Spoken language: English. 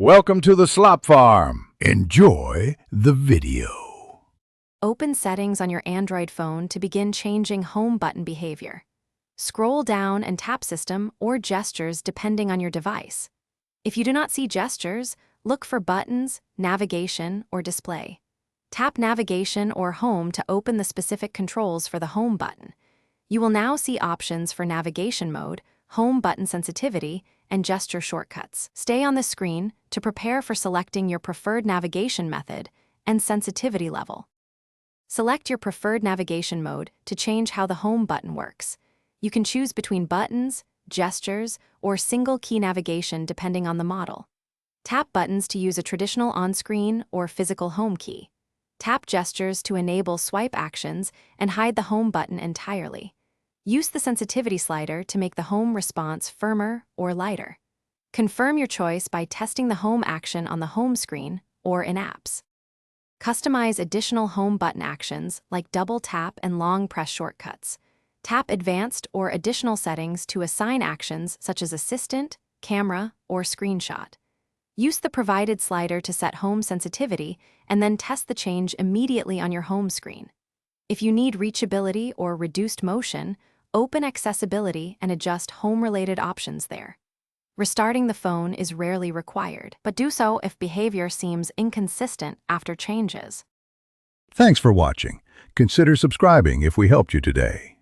Welcome to the Slop Farm. Enjoy the video. Open Settings on your Android phone to begin changing home button behavior. Scroll down and tap System or Gestures depending on your device. If you do not see gestures, look for Buttons, Navigation, or Display. Tap Navigation or Home to open the specific controls for the Home button. You will now see options for Navigation Mode, Home button sensitivity, and gesture shortcuts. Stay on the screen to prepare for selecting your preferred navigation method and sensitivity level. Select your preferred navigation mode to change how the Home button works. You can choose between buttons, gestures, or single-key navigation depending on the model. Tap buttons to use a traditional on-screen or physical home key. Tap gestures to enable swipe actions and hide the Home button entirely. Use the sensitivity slider to make the Home response firmer or lighter. Confirm your choice by testing the Home action on the home screen or in apps. Customize additional Home button actions like double tap and long press shortcuts. Tap advanced or additional settings to assign actions such as Assistant, Camera, or Screenshot. Use the provided slider to set Home sensitivity and then test the change immediately on your home screen. If you need reachability or reduced motion, open Accessibility and adjust home-related options there. Restarting the phone is rarely required, but do so if behavior seems inconsistent after changes. Thanks for watching. Consider subscribing if we helped you today.